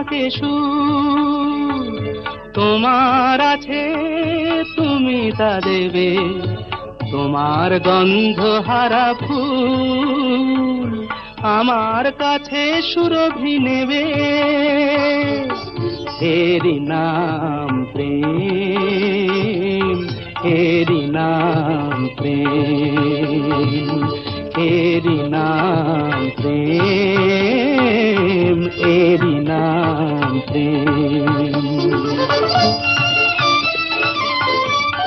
থাকে সুর, তোমার আছে তুমি তা দেবে, তোমার গন্ধ হারা ফুল আমার কাছে সুরভি নেবে। এরি নাম প্রেম, এরি নাম প্রেম, এরি নাম প্রেম।